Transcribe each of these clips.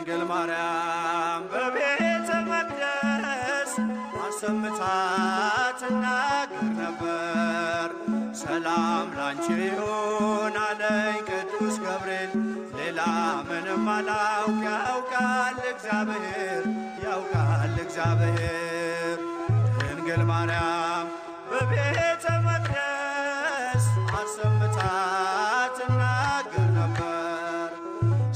ድንግል ማርያም በቤተ መቅደስ አሰምታ ትናገር ነበር። ሰላም ላንቺ ይሁን አለኝ ቅዱስ ገብርኤል። ሌላ ምንም አላውቅ ያውቃል እግዚአብሔር ያውቃል እግዚአብሔር። ድንግል ማርያም በቤተ መቅደስ አሰምታ ትናገር ነበር።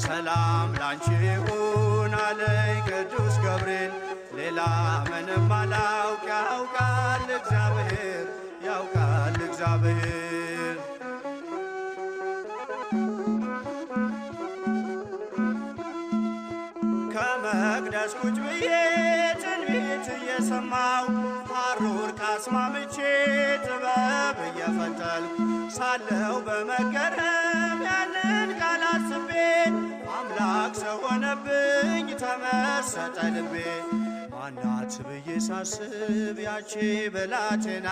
ሰላም ላንቺ ይሁን አለኝ ቅዱስ ገብርኤል። ሌላ ምንም አላውቅ ያውቃል እግዚአብሔር ያውቃል እግዚአብሔር። ከመቅደስ ቁጭ ብዬ ትንቢት እየሰማው ሐሩር ካስማምቼ ጥበብ እየፈተልኩ ሳለው በመገረም ያንን ቃል አስቤ አምላክ ሰው ሆነብኝ ተመሰጠ ልቤ። ማናት ብዬ ሳስብ ያቺ ብላቴና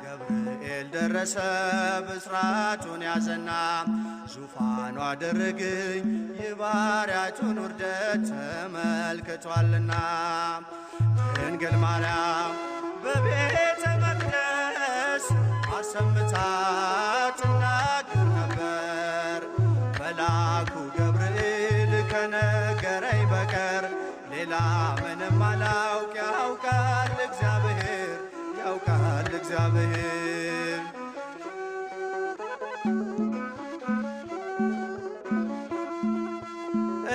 ገብርኤል ደረሰ ብስራቱን ያዘና ዙፋኑ አደረገኝ የባሪያቱን ውርደት ተመልክቷልና። ድንግል ማርያም በቤተ መቅደስ አሰምታ ትናገር ነበር። መልአኩ ገብርኤል ከነገረኝ በቀር ሌላ ምንም አላውቅ ያውቃል እግዚአብሔር ያውቃል እግዚአብሔር።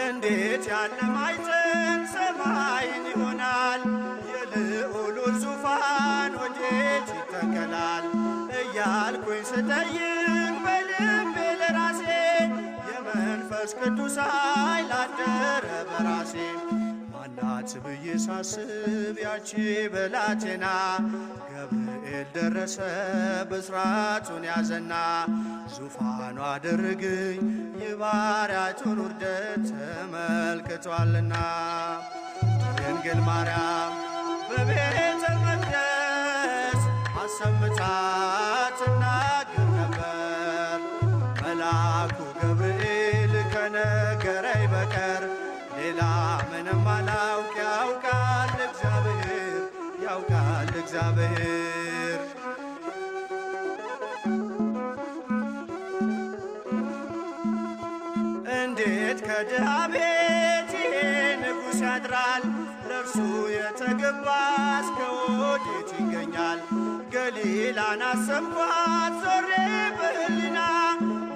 እንዴት ያለ ማዕዘን ሰማይን ይሆናል? የልዑሉን ዙፋን ወዴት ይተከላል? እያልኩኝ ስጠይቅ በልቤ ለራሴ የመንፈስ ቅዱስ ኃይል አደረ በራሴ። ማናት ብዬ ሳስብ ያቺ ብላቴና ገብርኤል ደረሰ ብስራቱን ያዘና ዙፋኑ አደረገኝ የባሪያቱን ውርደት ተመልክቷልና። ድንግል ማርያም በቤተ መቅደስ አሰምታ ትናገር ነበር። መልአኩ ገብርኤል ከነገረኝ በቀር ሌላ ምንም አላውቅ ያውቃል እግዚአብሔር ያውቃል እግዚአብሔር። እንዴት ከድሃ ቤት ይሄ ንጉሥ ያድራል? ለእርሱ የተገባ እስከ ወዴት ይገኛል? ገሊላን አሰብኳት ዞሬ በሕሊና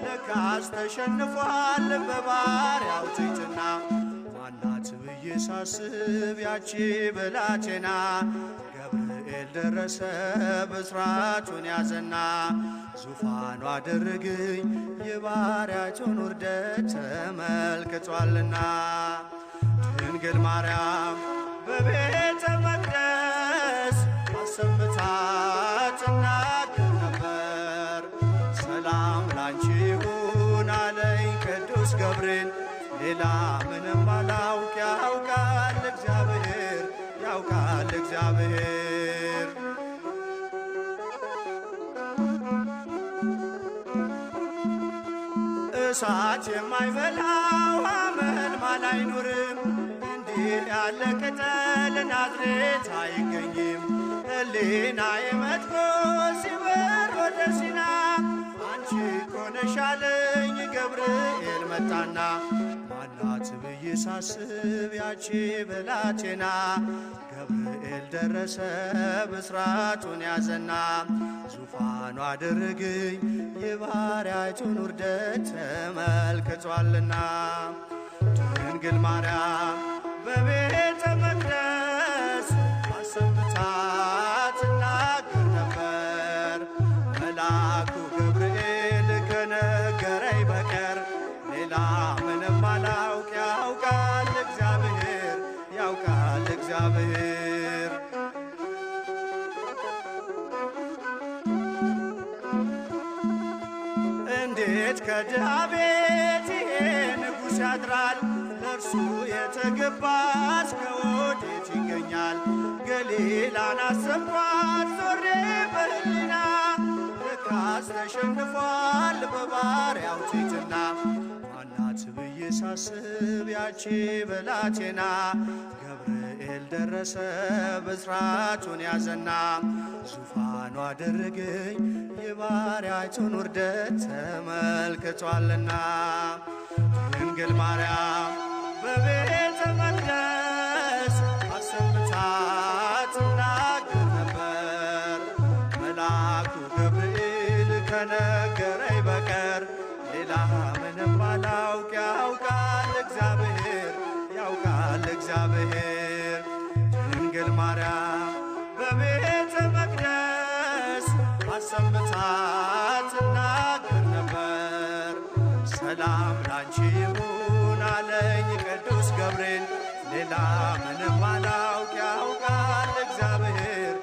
ለካስ ተሸንፏል በባሪያው ትሕትና። ማናት ብዬ ሳስብ ያቺ ብላቴና ገብርኤል ደረሰ ብስራቱን ያዘና ዙፋኑ አደረገኝ የባሪያቱን ውርደት ተመልክቷልና። ድንግል ማርያም በቤተ መቅደስ አሰምታ ትናገር ነበር። ሰላም ላንቺ ይሁን አለኝ ቅዱስ ገብርኤል። ሌላ ምንም አላውቅ ያውቃል እግዚአብሔር ያውቃል እግዚአብሔር። እሳት የማይበላው አመልማል አይኖርም። እንዲህ ያለ ቅጠል ናዝሬት አይገኝም። ሕሊናዬ መጥቶ ሲበር ወደ ሲና አንቺ እኮ ነሽ አለኝ ገብርኤል መጣና። ማናት ብዬ ሳስብ ያቺ ብላቴና ገብርኤል ደረሰ ብስራቱን ያዘና ዙፋኑ አደረገኝ የባሪያቱን ውርደት ተመልክቷልና። ድንግል ማርያም በቤተ መቅደስ አሰምታ ትናገር ነበር። መልአኩ ገብርኤል ከነገረኝ በቀር ሌላ ምንም አላውቅ ያውቃል እግዚአብሔር ያውቃል እግዚአብሔር። እንዴት ከድሃ ቤት ይሄ ንጉሥ ያድራል? ለእርሱ የተገባ እስከ ወዴት ይገኛል? ገሊላን አሰብኳት ዞሬ በሕሊና ለካስ ተሸንፏል በባሪያው ትሕትና። ማናት ብዬ ሳስብ ያቺ ብላቴና ገብርኤል ደረሰ ብስራቱን ያዘና ዙፋኑ አደረገኝ የባሪያይቱን ውርደት ተመልክቷልና ድንግል ማርያም በቤተ መቅደስ አሰምታ ትናገር ነበር መልአኩ ገብርኤል ከነገረኝ በቀር ሌላ ምንም ባላውቅ ያውቃል እግዚአብሔር ድንግል ማርያም በቤተ መቅደስ አሰምታ ትናገር ነበር ሰላም ላንቺ ይሁን አለኝ ቅዱስ ገብርኤል ሌላ ምንም ባላውቅ ያውቃል እግዚአብሔር